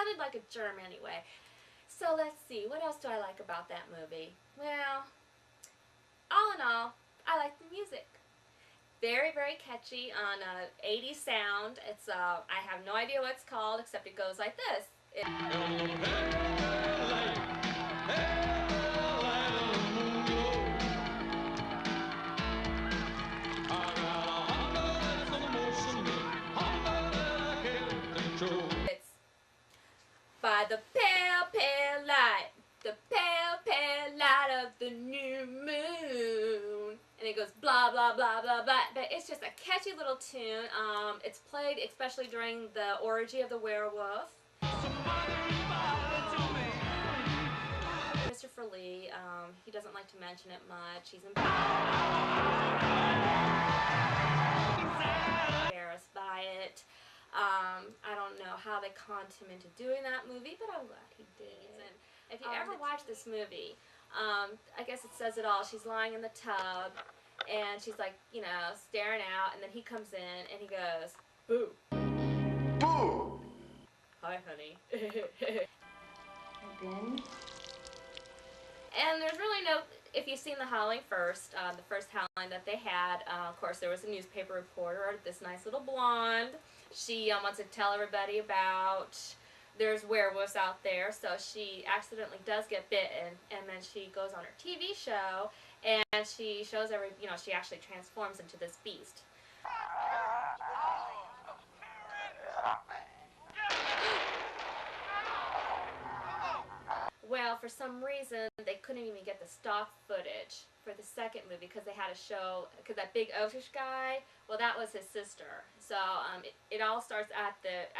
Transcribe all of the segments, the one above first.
sounded like a germ anyway. So let's see, what else do I like about that movie? Well, all in all, I like the music. Very, very catchy on a 80s sound. It's I have no idea what it's called except it goes like this. It's by the pale, pale light, the pale, pale light of the new moon. And it goes blah, blah, blah, blah, blah. But it's just a catchy little tune. It's played especially during the orgy of the werewolf. Christopher Lee, he doesn't like to mention it much. He's embarrassed by it. I don't know how they conned him into doing that movie, but I'm glad he did. And if you ever watch this movie, I guess it says it all. She's lying in the tub, and she's like, you know, staring out, and then he comes in, and he goes, boo. Boo! Hi, honey. Again? And there's really no, if you've seen the Howling first, the first Howling that they had, of course there was a newspaper reporter, this nice little blonde. She wants to tell everybody about there's werewolves out there, so she accidentally does get bitten, and then she goes on her TV show, and she shows she actually transforms into this beast. Well, for some reason, they couldn't even get the stock footage for the second movie because they had a show, because that big oafish guy, well, that was his sister. So it all starts at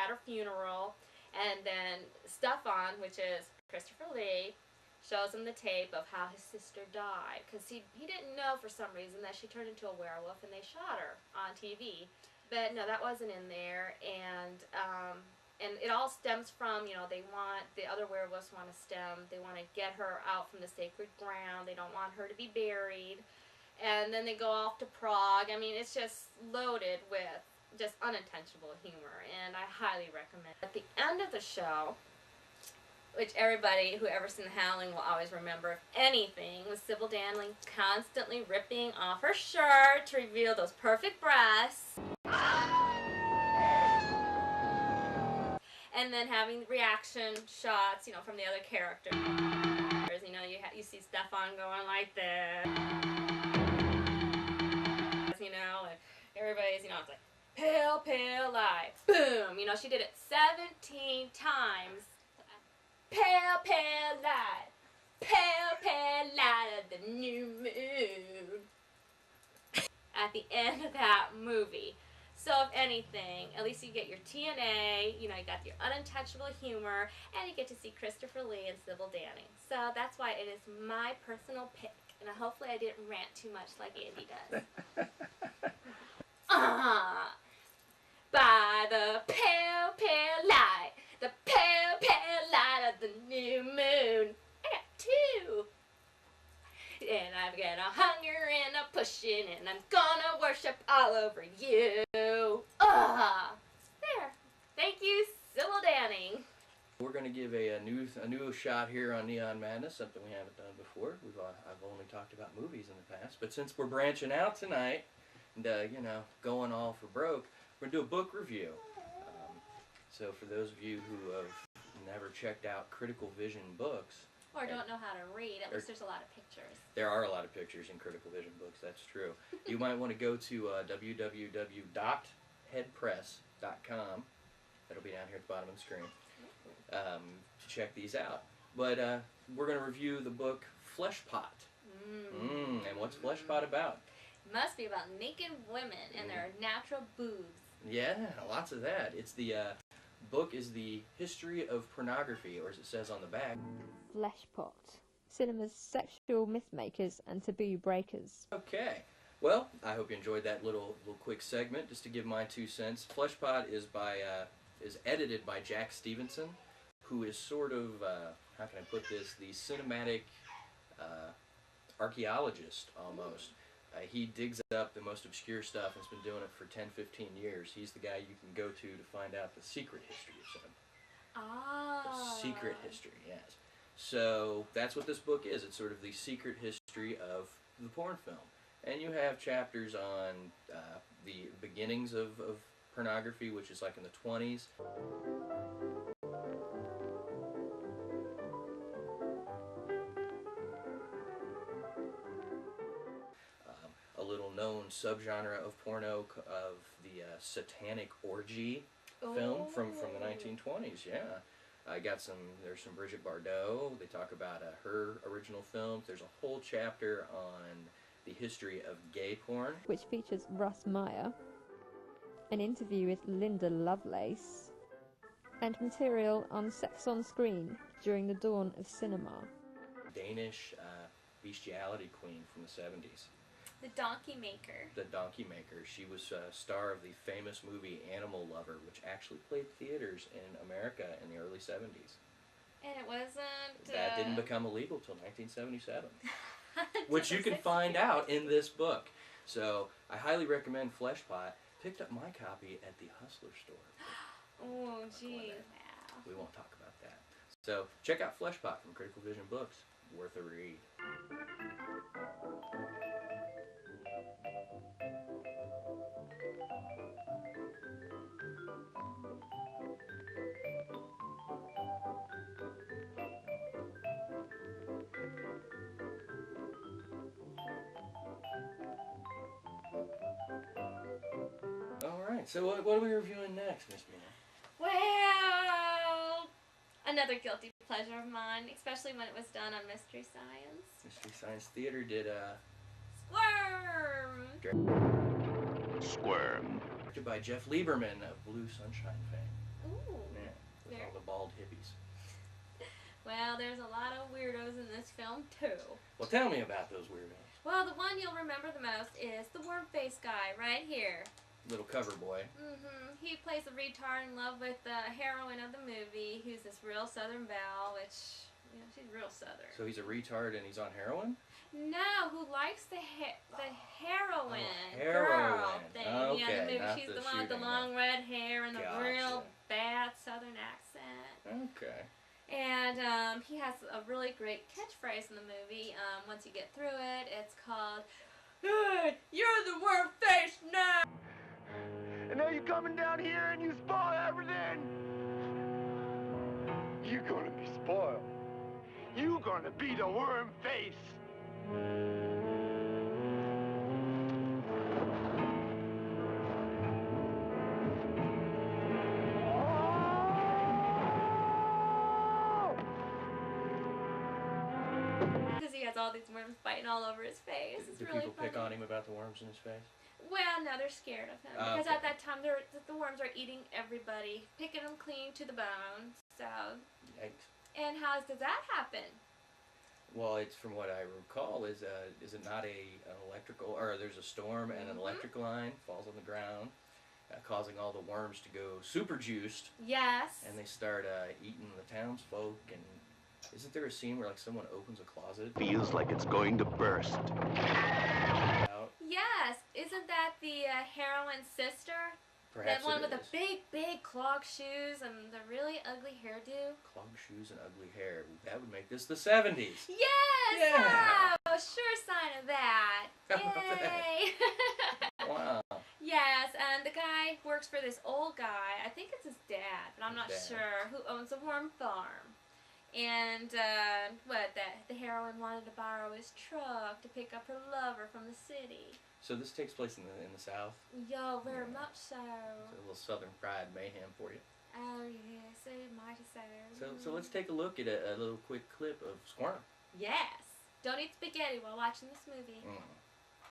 her funeral, and then Stefan, which is Christopher Lee, shows him the tape of how his sister died, because he didn't know for some reason that she turned into a werewolf and they shot her on TV. But no, that wasn't in there, and it all stems from, the other werewolves want to they want to get her out from the sacred ground. They don't want her to be buried. And then they go off to Prague. I mean, it's just loaded with just unintentional humor, and I highly recommend it. At the end of the show, which everybody who ever seen The Howling will always remember, if anything, was Sybil Danning constantly ripping off her shirt to reveal those perfect breasts. And then having reaction shots, from the other characters. You see Stefan going like this. And everybody's, it's like, pale, pale light. Boom! She did it 17 times. Pale, pale light. Pale, pale light of the new moon. At the end of that movie. So if anything, at least you get your TNA, you got your unintentional humor, and you get to see Christopher Lee and Sybil Danning. So that's why it is my personal pick, and hopefully I didn't rant too much like Andy does. By the pale, pale light, the pale, pale light of the new moon. I got two. And I've got a hunger and a pushing, and I'm gonna worship all over you. There. Thank you, Sybil Danning. We're going to give a new shot here on Neon Madness, something we haven't done before. I've only talked about movies in the past, but since we're branching out tonight, and going all for broke, we're going to do a book review. So for those of you who have never checked out Critical Vision books, or don't know how to read, at least there's a lot of pictures. There are a lot of pictures in Critical Vision books, that's true. You might want to go to www.headpress.com. That'll be down here at the bottom of the screen to check these out. But we're going to review the book Fleshpot. And what's Fleshpot about? It must be about naked women and their natural boobs. Yeah, lots of that. It's the book is the history of pornography, or as it says on the back, Fleshpot. Cinema's sexual mythmakers and taboo breakers. Okay. Well, I hope you enjoyed that little quick segment. Just to give my 2 cents, Fleshpot is edited by Jack Stevenson, who is sort of how can I put this? The cinematic archaeologist almost. He digs up the most obscure stuff and has been doing it for 10, 15 years. He's the guy you can go to find out the secret history of cinema. Ah. Secret history, yes. So that's what this book is. It's sort of the secret history of the porn film. And you have chapters on the beginnings of pornography, which is like in the 20s. A little known subgenre of porno of the satanic orgy film from the 1920s, yeah. There's some Bridget Bardot. They talk about her original films. There's a whole chapter on the history of gay porn, which features Russ Meyer, an interview with Linda Lovelace, and material on sex on screen during the dawn of cinema. Danish bestiality queen from the 70s. The Donkey Maker. The Donkey Maker. She was a star of the famous movie Animal Lover, which actually played theaters in America in the early 70s. And it wasn't... That didn't become illegal till 1977. Which you can find out in this book. So I highly recommend Fleshpot. Picked up my copy at the Hustler store. Oh, gee. Wow. We won't talk about that. So check out Fleshpot from Critical Vision Books. Worth a read. Alright, so what are we reviewing next, Miss Mina? Well, another guilty pleasure of mine, especially when it was done on Mystery Science. Mystery Science Theater did Squirm! Squirm. Directed by Jeff Lieberman of Blue Sunshine fame. Ooh. Yeah, with There. all the bald hippies. Well, there's a lot of weirdos in this film, too. Well, tell me about those weirdos. Well, the one you'll remember the most is the worm face guy right here. Little cover boy. He plays a retard in love with the heroine of the movie, who's this real Southern belle, which, you know, she's real Southern. So he's a retard and he's on heroin? No, who likes the heroine heroine. girl thing. Okay, Yeah, the movie, not she's the the one with the shooting long red hair and the real Gotcha. bad Southern accent. Okay. And he has a really great catchphrase in the movie. Once you get through it, it's called, "Hey, you're the worm face now!" And now you're coming down here and you spoil everything. You're gonna be spoiled. You're gonna be the worm face. Because he has all these worms biting all over his face. It's Do really people funny. pick on him about the worms in his face? Well, no, they're scared of him. Oh, Because okay. at that time, the worms are eating everybody, picking them clean to the bone. So, Yikes. and how does that happen? Well, it's from what I recall, is it not an electrical, or there's a storm and an electric line falls on the ground, causing all the worms to go super juiced, Yes. and they start eating the townsfolk. And isn't there a scene where like someone opens a closet? Feels like it's going to burst. Out? Yes. Isn't that the heroine's sister? Perhaps That one it with is. the big clog shoes and the really ugly hairdo? Clog shoes and ugly hair. That would make this the 70s. Yes! Yeah. Oh, sure sign of that. How about that? Yay! Wow. Yes, and the guy works for this old guy. I think it's his dad, but I'm not His dad. sure. Who owns a worm farm? And the heroine wanted to borrow his truck to pick up her lover from the city. So this takes place in the South. Yo, very Yeah. much so. So a little Southern pride mayhem for you. Oh yes, so mighty so. So let's take a look at a little quick clip of Squirm. Yes. Don't eat spaghetti while watching this movie. Mm.